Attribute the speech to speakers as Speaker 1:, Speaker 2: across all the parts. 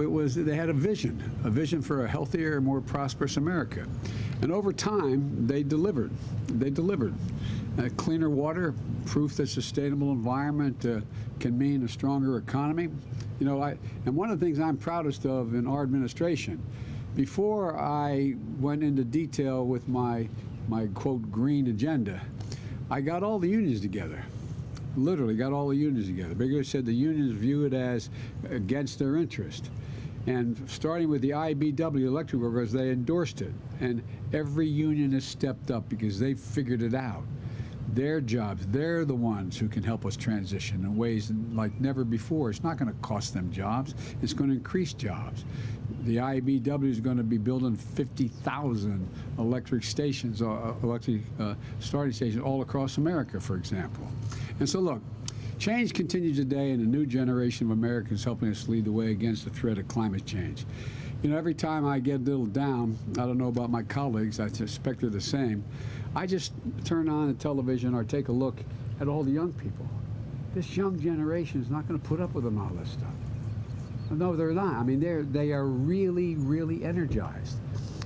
Speaker 1: they had a vision for a healthier, more prosperous America. And over time, they delivered. Cleaner water, proof that sustainable environment can mean a stronger economy. And one of the things I'm proudest of in our administration, before I went into detail with my quote, green agenda, I got all the unions together. Literally got all the unions together. Bigger said the unions view it as against their interest. And starting with the IBW electric workers, they endorsed it. And every union has stepped up because they figured it out. Their jobs, they're the ones who can help us transition in ways like never before. It's not going to cost them jobs. It's going to increase jobs. The IBW is going to be building 50,000 electric stations, electric starting stations all across America, for example. And so look, change continues today, and a new generation of Americans helping us lead the way against the threat of climate change. Every time I get a little down, I don't know about my colleagues, I suspect they're the same, I just turn on the television or take a look at all the young people. This young generation is not going to put up with all this stuff. No, they're not. I mean, they are really, really energized,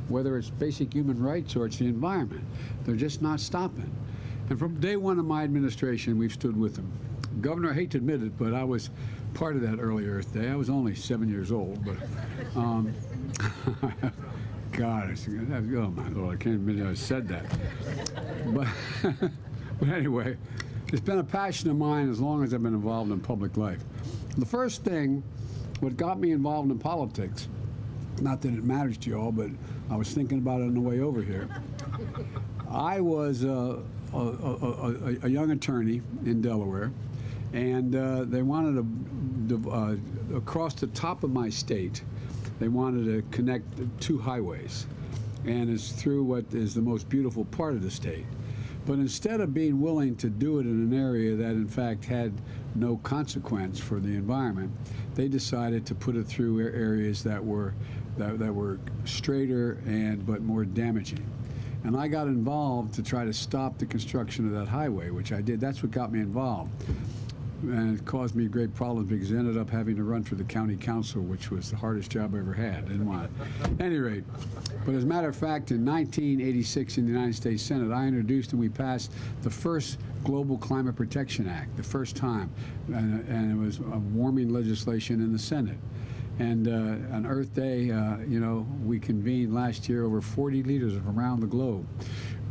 Speaker 1: whether it's basic human rights or it's the environment. They're just not stopping. And from day one of my administration, we've stood with them. Governor, I hate to admit it, but I was part of that early Earth Day. I was only 7 years old, but God, oh my Lord, I can't admit I said that. But anyway, it's been a passion of mine as long as I've been involved in public life. The first thing, what got me involved in politics, not that it matters to you all, but I was thinking about it on the way over here. I was a young attorney in Delaware, and they wanted to, across the top of my state, they wanted to connect two highways, and it's through what is the most beautiful part of the state. But instead of being willing to do it in an area that in fact had no consequence for the environment, they decided to put it through areas that were straighter but more damaging. And I got involved to try to stop the construction of that highway, which I did. That's what got me involved. And it caused me great problems because I ended up having to run for the county council, which was the hardest job I ever had. Didn't want it. At any rate, but as a matter of fact, in 1986 in the United States Senate, I introduced and we passed the first Global Climate Protection Act, the first time. And it was a warming legislation in the Senate. And on Earth Day, we convened last year over 40 leaders from around the globe,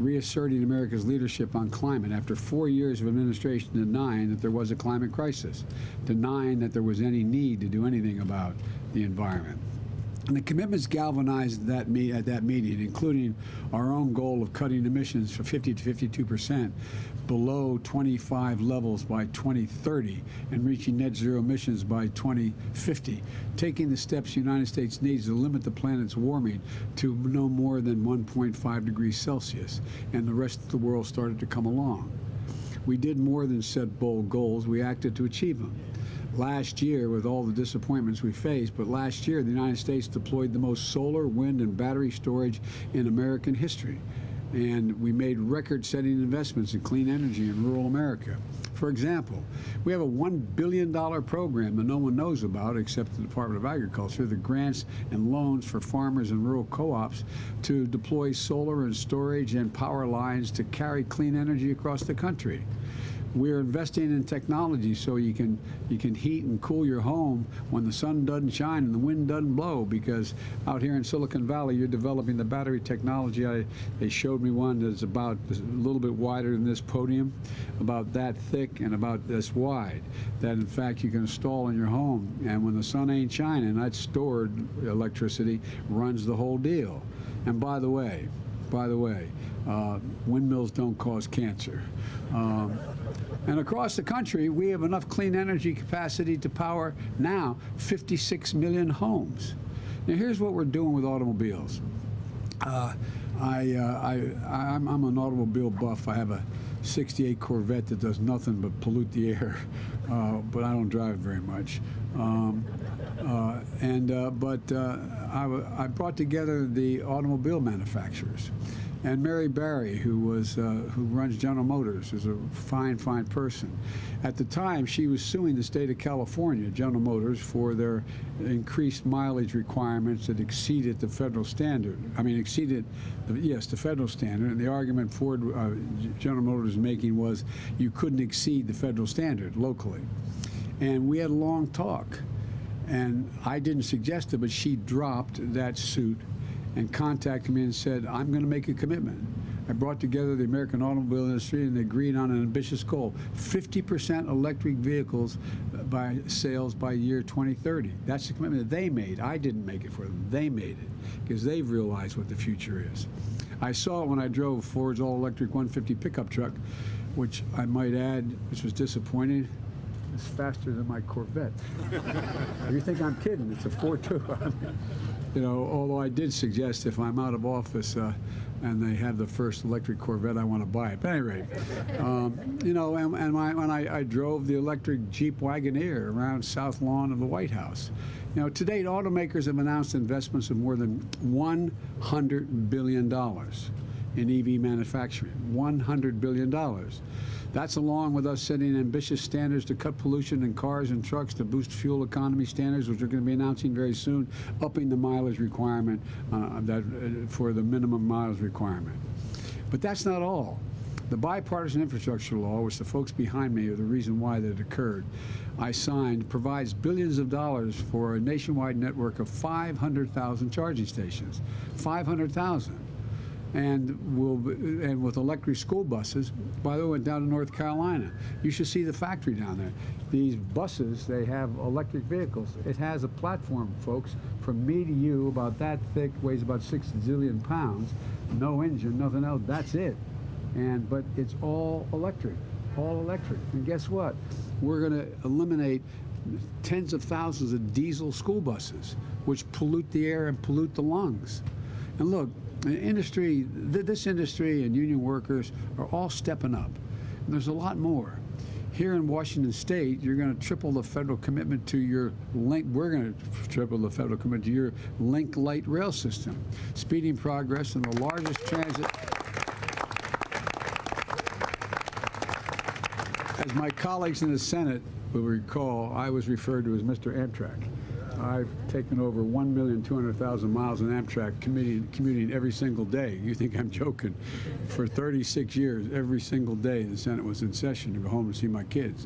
Speaker 1: reasserting America's leadership on climate after 4 years of administration denying that there was a climate crisis, denying that there was any need to do anything about the environment. And the commitments galvanized at that meeting, including our own goal of cutting emissions for 50 to 52% below 25 levels by 2030 and reaching net zero emissions by 2050, taking the steps the United States needs to limit the planet's warming to no more than 1.5 degrees Celsius, and the rest of the world started to come along. We did more than set bold goals, we acted to achieve them. Last year, with all the disappointments we faced, but last year the United States deployed the most solar, wind, and battery storage in American history. And we made record-setting investments in clean energy in rural America. For example, we have a $1 billion program that no one knows about except the Department of Agriculture, the grants and loans for farmers and rural co-ops to deploy solar and storage and power lines to carry clean energy across the country. We're investing in technology so you can heat and cool your home when the sun doesn't shine and the wind doesn't blow, because out here in Silicon Valley you're developing the battery technology. They showed me one that's about a little bit wider than this podium, about that thick and about this wide, that in fact you can install in your home, and when the sun ain't shining, that stored electricity runs the whole deal. And by the way, windmills don't cause cancer. And across the country, we have enough clean energy capacity to power now 56 million homes. Now, here's what we're doing with automobiles. I'm an automobile buff. I have a '68 Corvette that does nothing but pollute the air, but I don't drive very much. I brought together the automobile manufacturers. And Mary Barry, who runs General Motors, is a fine person. At the time, she was suing the state of California, General Motors, for their increased mileage requirements that exceeded the federal standard. I mean, the federal standard. And the argument Ford, General Motors was making was you couldn't exceed the federal standard locally. And we had a long talk. And I didn't suggest it, but she dropped that suit and contacted me and said, I'm going to make a commitment. I brought together the American automobile industry and they agreed on an ambitious goal, 50% electric vehicles by sales by year 2030. That's the commitment that they made. I didn't make it for them. They made it because they've realized what the future is. I saw it when I drove Ford's all-electric 150 pickup truck, which I might add, which was disappointing. It's faster than my Corvette. You think I'm kidding? It's a 4.2. You know, although I did suggest if I'm out of office and they have the first electric Corvette, I want to buy it. But at any rate, you know, and when I drove the electric Jeep Wagoneer around South Lawn of the White House. You know, to date, automakers have announced investments of more than $100 billion in EV manufacturing. $100 billion. That's along with us setting ambitious standards to cut pollution in cars and trucks, to boost fuel economy standards, which we're going to be announcing very soon, upping the mileage requirement for the minimum mileage requirement. But that's not all. The bipartisan infrastructure law, which the folks behind me are the reason why that occurred, I signed, provides billions of dollars for a nationwide network of 500,000 charging stations. 500,000. And with electric school buses, by the way, down to North Carolina, you should see the factory down there. These buses, they have electric vehicles. It has a platform, folks, from me to you, about that thick, weighs about 6 zillion pounds, no engine, nothing else, that's it. But it's all electric, all electric. And guess what? We're going to eliminate tens of thousands of diesel school buses, which pollute the air and pollute the lungs. And look, industry, this industry and union workers are all stepping up. And there's a lot more. Here in Washington State, you're going to triple the federal commitment to your link. We're going to triple the federal commitment to your Link Light rail system, speeding progress in the largest transit. As my colleagues in the Senate will recall, I was referred to as Mr. Amtrak. I've taken over 1,200,000 miles in Amtrak, commuting every single day. You think I'm joking? For 36 years, every single day, the Senate was in session to go home and see my kids.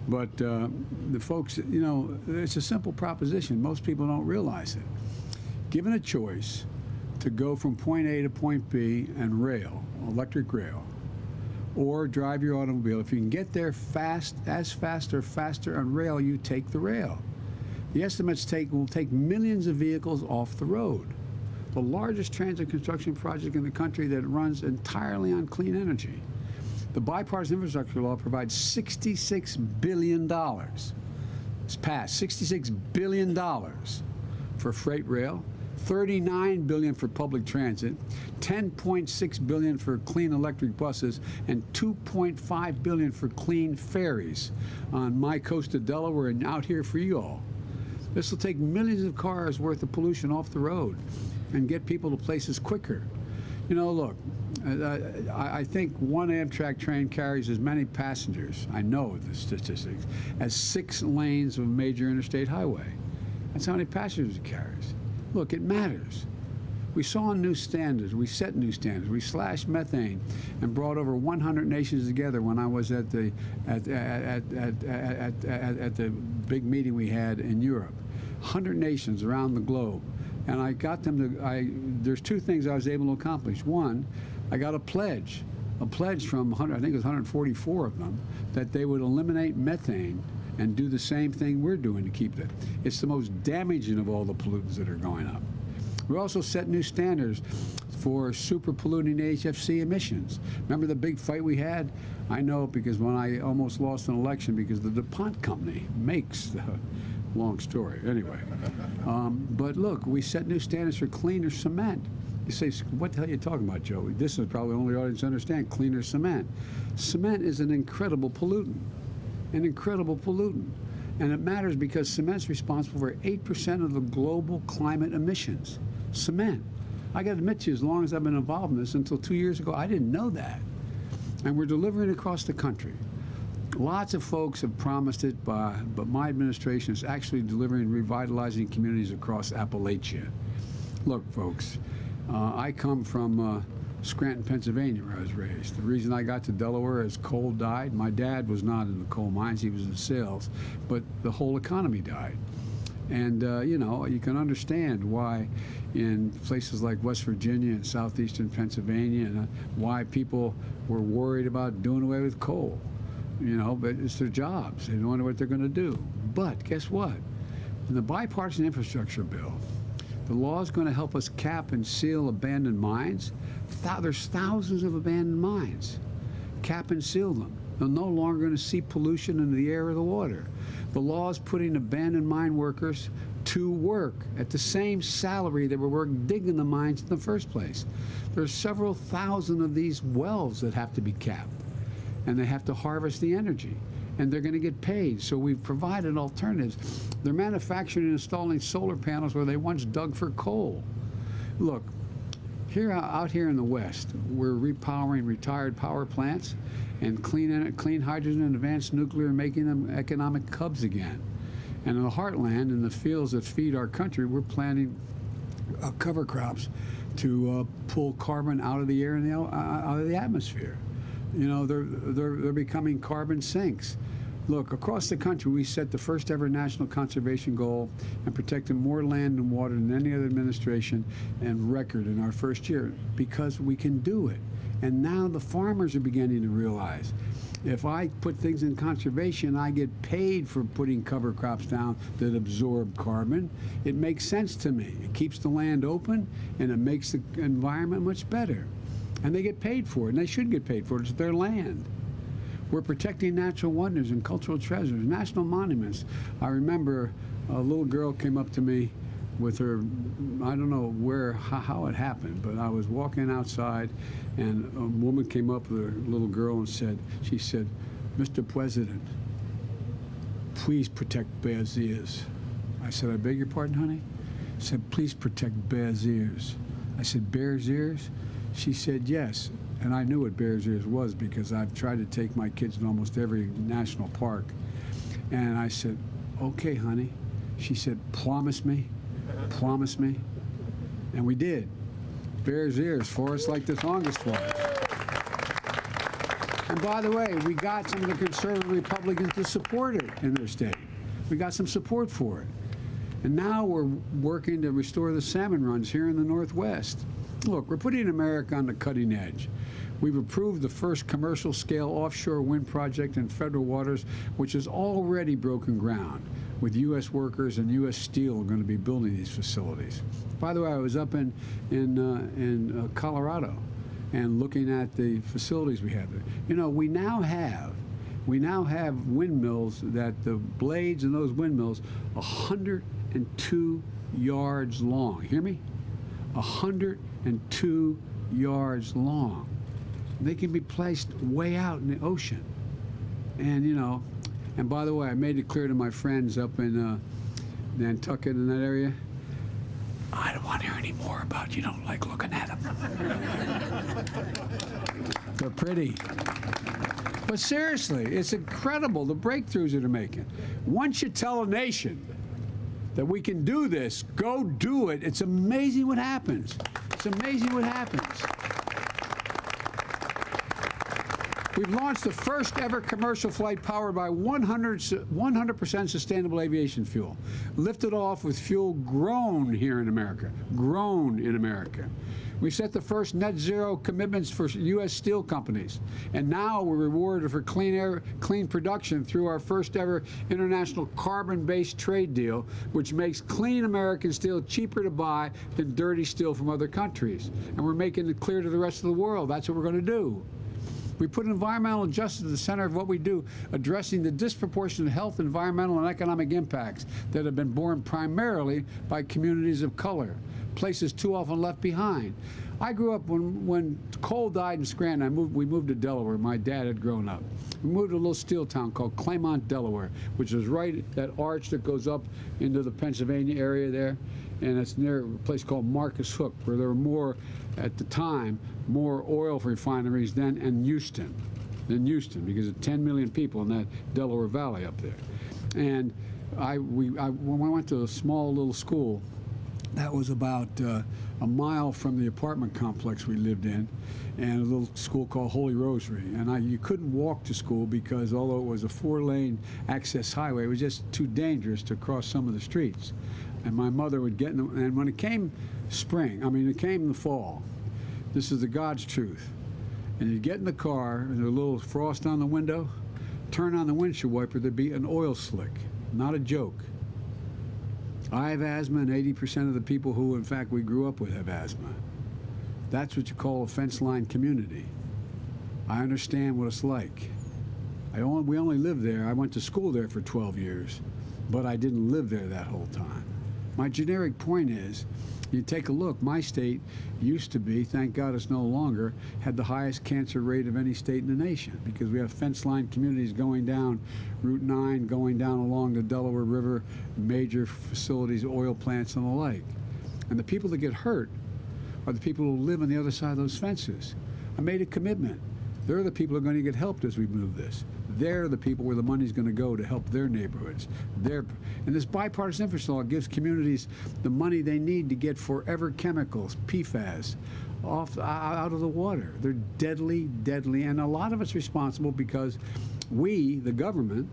Speaker 1: But the folks, you know, it's a simple proposition. Most people don't realize it. Given a choice to go from point A to point B and rail, electric rail, or drive your automobile, if you can get there fast or faster on rail, you take the rail. The estimates will take millions of vehicles off the road. The largest transit construction project in the country that runs entirely on clean energy. The bipartisan infrastructure law provides $66 billion. It's passed, $66 billion for freight rail, $39 billion for public transit, $10.6 billion for clean electric buses, and $2.5 billion for clean ferries on my coast of Delaware and out here for you all. This will take millions of cars worth of pollution off the road and get people to places quicker. You know, look, I think one Amtrak train carries as many passengers, I know the statistics, as 6 lanes of a major interstate highway. That's how many passengers it carries. Look, it matters. We saw new standards. We set new standards. We slashed methane and brought over 100 nations together when I was at the big meeting we had in Europe. 100 nations around the globe. And I got them to, there's 2 things I was able to accomplish. One, I got a pledge from, I think it was 144 of them, that they would eliminate methane and do the same thing we're doing to keep it. It's the most damaging of all the pollutants that are going up. We also set new standards for super polluting HFC emissions. Remember the big fight we had? I know because when I almost lost an election because the DuPont company makes the long story. Anyway, but look, we set new standards for cleaner cement. You say, what the hell are you talking about, Joe? This is probably the only audience to understand cleaner cement. Cement is an incredible pollutant, And it matters because cement's responsible for 8% of the global climate emissions. Cement. I got to admit to you, as long as I've been involved in this, until 2 years ago, I didn't know that. And we're delivering across the country. Lots of folks have promised it, but my administration is actually delivering, revitalizing communities across Appalachia. Look, folks, I come from Scranton, Pennsylvania, where I was raised. The reason I got to Delaware is coal died. My dad was not in the coal mines, he was in sales, but the whole economy died. And, you know, you can understand why in places like West Virginia and southeastern Pennsylvania, and why people were worried about doing away with coal. You know, but it's their jobs. They don't know what they're going to do. But guess what? In the bipartisan infrastructure bill, the law is going to help us cap and seal abandoned mines. There's thousands of abandoned mines. Cap and seal them. They're no longer going to seep pollution into the air or the water. The law is putting abandoned mine workers to work at the same salary they were working digging the mines in the first place. There's several thousand of these wells that have to be capped, and they have to harvest the energy, and they're going to get paid. So we've provided alternatives. They're manufacturing and installing solar panels where they once dug for coal. Look, out here in the West, we're repowering retired power plants and clean hydrogen and advanced nuclear, making them economic hubs again. And in the heartland, in the fields that feed our country, we're planting cover crops to pull carbon out of the air and out of the atmosphere. You know, they're becoming carbon sinks. Look, across the country, we set the first ever national conservation goal and protected more land and water than any other administration and record in our first year, because we can do it. And now the farmers are beginning to realize, if I put things in conservation, I get paid for putting cover crops down that absorb carbon. It makes sense to me. It keeps the land open, and it makes the environment much better. And they get paid for it, and they should get paid for it. It's their land. We're protecting natural wonders and cultural treasures, national monuments. I remember a little girl came up to me with her, I don't know how it happened, but I was walking outside, and a woman came up with her little girl and she said, "Mr. President, please protect Bears Ears." I said, "I beg your pardon, honey?" She said, "Please protect Bears Ears." I said, "Bears Ears?" She said, "Yes." And I knew what Bears Ears was because I've tried to take my kids to almost every national park. And I said, "Okay, honey." She said, "Promise me, promise me." And we did. Bears Ears, forests like this longest forest. And by the way, we got some of the conservative Republicans to support it in their state. We got some support for it. And now we're working to restore the salmon runs here in the Northwest. Look, we're putting America on the cutting edge. We've approved the first commercial-scale offshore wind project in federal waters, which has already broken ground, with U.S. workers and U.S. Steel going to be building these facilities. By the way, I was up in Colorado and looking at the facilities we have there. You know, we now have windmills that the blades in those windmills 102 yards long. Hear me? 102 yards long. They can be placed way out in the ocean. And, you know, and by the way, I made it clear to my friends up in Nantucket in that area, I don't want to hear any more about you don't like looking at them. They're pretty. But seriously, it's incredible, the breakthroughs that they're making. Once you tell a nation that we can do this, go do it, it's amazing what happens. It's amazing what happens. We've launched the first ever commercial flight powered by 100% sustainable aviation fuel. Lifted off with fuel grown here in America. Grown in America. We set the first net zero commitments for U.S. steel companies. And now we're rewarded for clean production through our first ever international carbon-based trade deal, which makes clean American steel cheaper to buy than dirty steel from other countries. And we're making it clear to the rest of the world that's what we're going to do. We put environmental justice at the center of what we do, addressing the disproportionate health, environmental, and economic impacts that have been borne primarily by communities of color, places too often left behind. I grew up when Cole died in Scranton. We moved to Delaware. My dad had grown up. We moved to a little steel town called Claymont, Delaware, which is right that arch that goes up into the Pennsylvania area there, and it's near a place called Marcus Hook, where there were more, at the time, more oil refineries than Houston, because of 10 million people in that Delaware Valley up there. And when I went to a small little school that was about a mile from the apartment complex we lived in, and a little school called Holy Rosary. And you couldn't walk to school because although it was a 4-lane access highway, it was just too dangerous to cross some of the streets. And my mother would get in and when it came it came the fall, this is the God's truth, and you'd get in the car and there's a little frost on the window, turn on the windshield wiper, there'd be an oil slick. Not a joke. I have asthma, and 80% of the people who, in fact, we grew up with have asthma. That's what you call a fence line community. I understand what it's like. We only lived there. I went to school there for 12 years, but I didn't live there that whole time. My generic point is, you take a look, my state used to be, thank God it's no longer, had the highest cancer rate of any state in the nation because we have fence line communities going down Route 9, going down along the Delaware River, major facilities, oil plants and the like. And the people that get hurt are the people who live on the other side of those fences. I made a commitment. They're the people who are going to get helped as we move this. They're the people where the money's going to go to help their neighborhoods. And this bipartisan infrastructure law gives communities the money they need to get forever chemicals, PFAS, out of the water. They're deadly, deadly, and a lot of it's responsible because we, the government,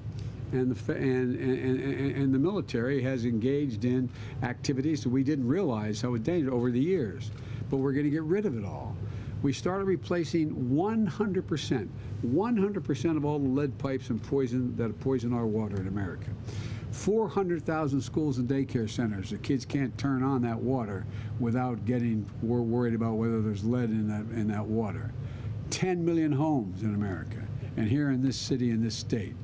Speaker 1: and the military has engaged in activities that we didn't realize how dangerous over the years. But we're going to get rid of it all. We started replacing 100% of all the lead pipes and poison that poison our water in America. 400,000 schools and daycare centers. The kids can't turn on that water without getting worried about whether there's lead in that water. 10 million homes in America, and here in this city, in this state.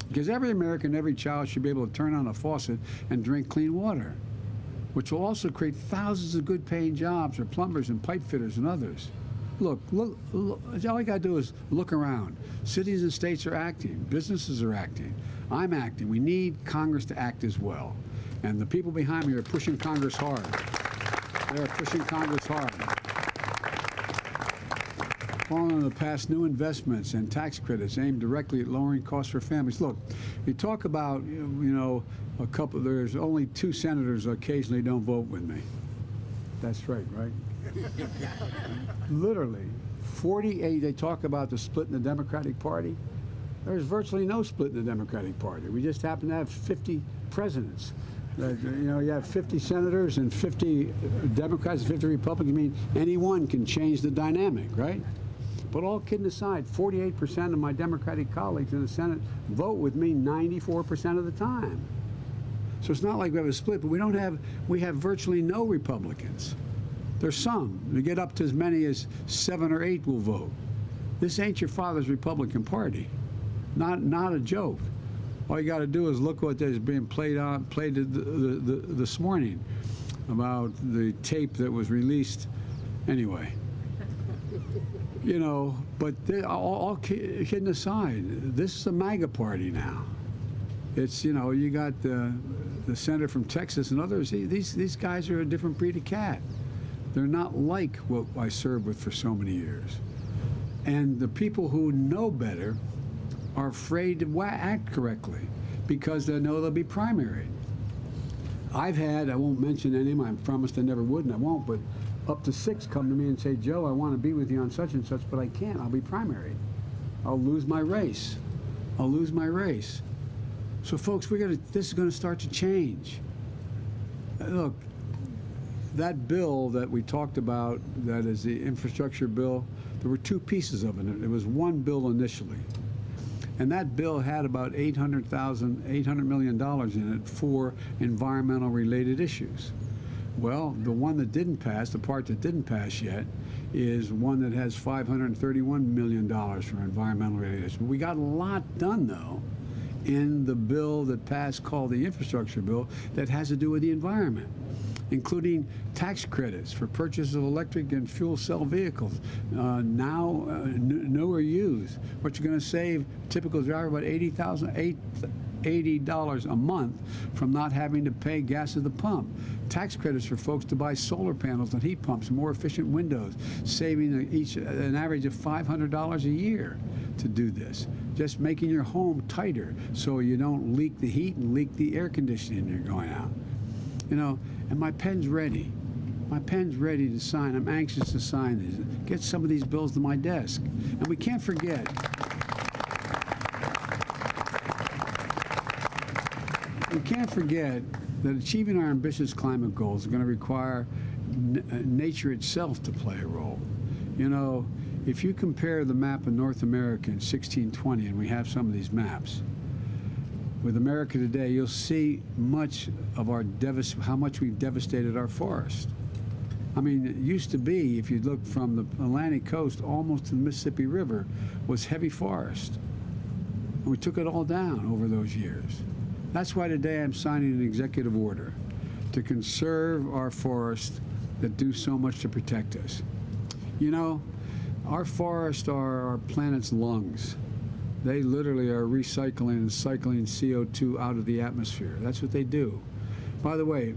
Speaker 1: Because every American, every child should be able to turn on a faucet and drink clean water, which will also create thousands of good-paying jobs for plumbers and pipe fitters and others. Look, all you got to do is look around. Cities and states are acting. Businesses are acting. I'm acting. We need Congress to act as well. And the people behind me are pushing Congress hard. They are pushing Congress hard. Following the past new investments and tax credits aimed directly at lowering costs for families. Look, you talk about, there's only 2 senators occasionally don't vote with me. That's right? Literally, 48, they talk about the split in the Democratic Party. There's virtually no split in the Democratic Party. We just happen to have 50 presidents. You have 50 senators and 50 Democrats and 50 Republicans. I mean, any one can change the dynamic, right? But all kidding aside, 48% of my Democratic colleagues in the Senate vote with me 94% of the time. So it's not like we have a split, but we have virtually no Republicans. There's some. We get up to as many as 7 or 8 will vote. This ain't your father's Republican Party. Not a joke. All you got to do is look what is being played this morning about the tape that was released. Anyway, but all kidding aside, this is a MAGA party now. It's, you got the senator from Texas and others. These guys are a different breed of cat. They're not like what I served with for so many years. And the people who know better are afraid to act correctly because they know they'll be primaried. I've had, I won't mention any of them, I promised I never would and I won't, but up to 6 come to me and say, Joe, I want to be with you on such and such, but I can't. I'll be primaried. I'll lose my race. So folks, this is going to start to change. Look, that bill that we talked about, that is the infrastructure bill, there were 2 pieces of it. It was one bill initially. And that bill had about $800 million in it for environmental related issues. Well, the one that didn't pass, the part that didn't pass yet, is one that has $531 million for environmental related issues. We got a lot done, though, in the bill that passed called the infrastructure bill that has to do with the environment. including tax credits for purchase of electric and fuel cell vehicles, new or used. What you're going to save, typical driver, about $80 a month from not having to pay gas at the pump. Tax credits for folks to buy solar panels and heat pumps, more efficient windows, saving each an average of $500 a year to do this. Just making your home tighter so you don't leak the heat and leak the air conditioning you're going out. You know, and my pen's ready. My pen's ready to sign. I'm anxious to sign these. Get some of these bills to my desk. And we can't forget, that achieving our ambitious climate goals is going to require nature itself to play a role. You know, if you compare the map of North America in 1620, and we have some of these maps, with America today, you'll see much of our how much we've devastated our forest. I mean, it used to be, if you look from the Atlantic coast almost to the Mississippi River, was heavy forest. And we took it all down over those years. That's why today I'm signing an executive order to conserve our forests that do so much to protect us. You know, our forests are our planet's lungs. They literally are recycling and cycling CO2 out of the atmosphere. That's what they do. By the way,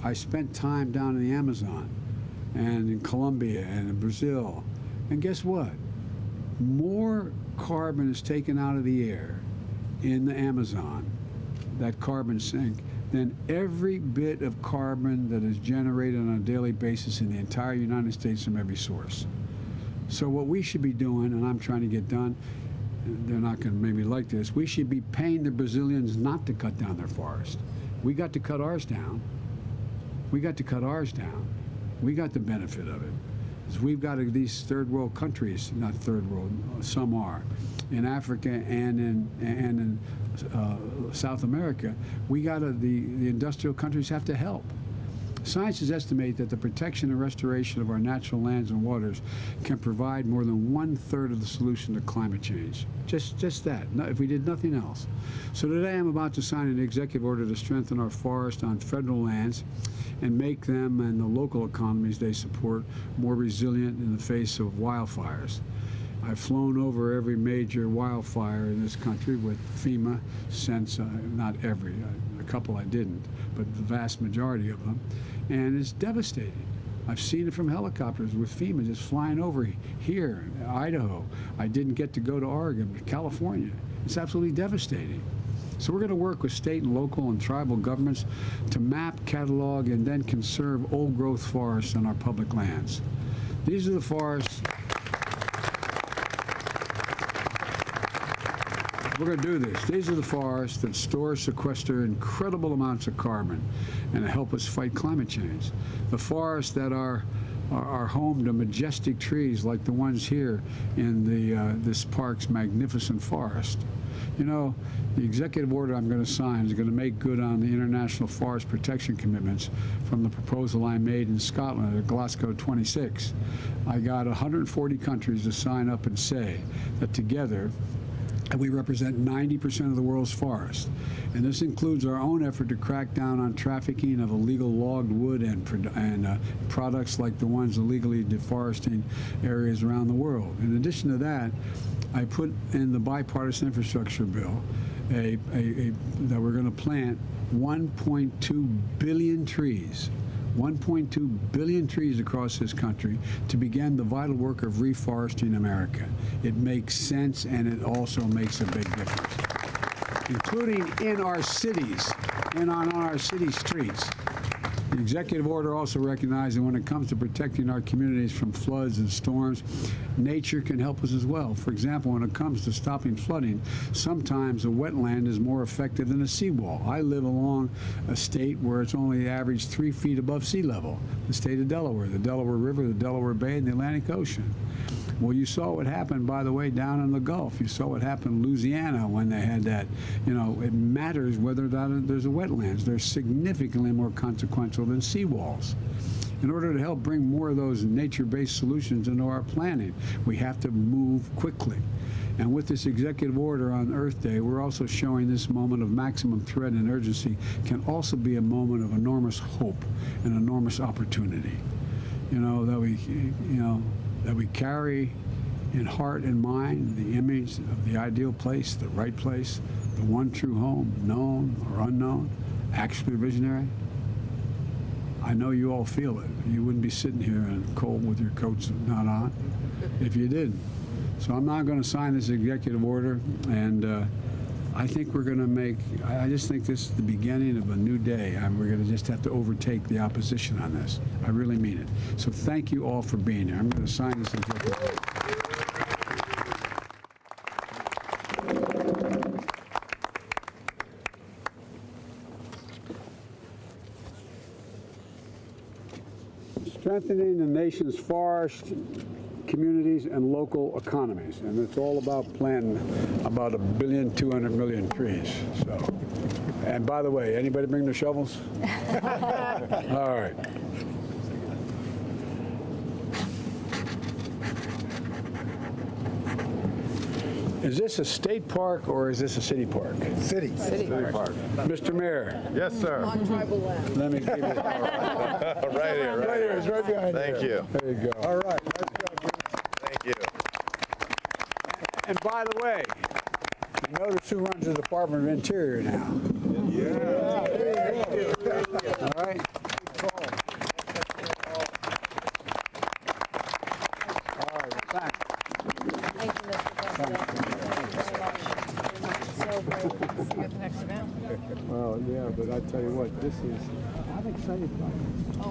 Speaker 1: I spent time down in the Amazon and in Colombia and in Brazil, and guess what? More carbon is taken out of the air in the Amazon, that carbon sink, than every bit of carbon that is generated on a daily basis in the entire United States from every source. So what we should be doing, and I'm trying to get done, they're not going to maybe like this, we should be paying the Brazilians not to cut down their forest. We got to cut ours down. We got to cut ours down. We got the benefit of it. We've got these third world countries, not third world, some are, in Africa and in South America. We got the industrial countries have to help. Scientists estimate that the protection and restoration of our natural lands and waters can provide more than 1/3 of the solution to climate change. Just that, if we did nothing else. So today I'm about to sign an executive order to strengthen our forests on federal lands and make them and the local economies they support more resilient in the face of wildfires. I've flown over every major wildfire in this country with FEMA since, not every, a couple I didn't, but the vast majority of them, and it's devastating. I've seen it from helicopters with FEMA just flying over here, Idaho. I didn't get to go to Oregon, but California. It's absolutely devastating. So we're going to work with state and local and tribal governments to map, catalog, and then conserve old-growth forests on our public lands. These are the forests. We're going to do this. These are the forests that store, sequester incredible amounts of carbon and help us fight climate change. The forests that are home to majestic trees like the ones here in this park's magnificent forest. You know, the executive order I'm going to sign is going to make good on the international forest protection commitments from the proposal I made in Scotland at Glasgow 26. I got 140 countries to sign up and say that together we represent 90% of the world's forests. And this includes our own effort to crack down on trafficking of illegal logged wood and products like the ones illegally deforesting areas around the world. In addition to that, I put in the bipartisan infrastructure bill that we're going to plant 1.2 billion trees. 1.2 billion trees across this country to begin the vital work of reforesting America. It makes sense, and it also makes a big difference, including in our cities and on our city streets. The executive order also recognizes that when it comes to protecting our communities from floods and storms, nature can help us as well. For example, when it comes to stopping flooding, sometimes a wetland is more effective than a seawall. I live along a state where it's only average 3 feet above sea level, the state of Delaware, the Delaware River, the Delaware Bay, and the Atlantic Ocean. Well, you saw what happened, by the way, down in the Gulf. You saw what happened in Louisiana when they had that. You know, it matters whether or not there's a wetlands. They're significantly more consequential than seawalls. In order to help bring more of those nature-based solutions into our planning, we have to move quickly. And with this executive order on Earth Day, we're also showing this moment of maximum threat and urgency can also be a moment of enormous hope and enormous opportunity. That we carry in heart and mind the image of the ideal place, the right place, the one true home, known or unknown, actually visionary. I know you all feel it. You wouldn't be sitting here in cold with your coats not on if you didn't. So I'm not going to sign this executive order, and I think we're going to I just think this is the beginning of a new day. We're going to just have to overtake the opposition on this. I really mean it. So thank you all for being here. I'm going to sign this executive order. Strengthening the nation's forest communities and local economies, and it's all about planting about 1,200,000,000 trees. So, and by the way, anybody bring their shovels? All right. Is this a state park or is this a city park?
Speaker 2: City park.
Speaker 1: Mr. Mayor.
Speaker 2: Yes, sir.
Speaker 3: On tribal land.
Speaker 1: Let me give you.
Speaker 2: Right here, right here.
Speaker 4: It's right behind
Speaker 2: Thank you.
Speaker 1: There you go.
Speaker 4: All right. Nice job.
Speaker 2: Thank you.
Speaker 1: And by the way, you notice who runs the Department of Interior now.
Speaker 4: Yeah.
Speaker 1: All right. All right. Thanks.
Speaker 3: Thank you, Mr. President. Thank you very much. So great to see you at the next event.
Speaker 1: Well, yeah, but I tell you what, I'm excited about it.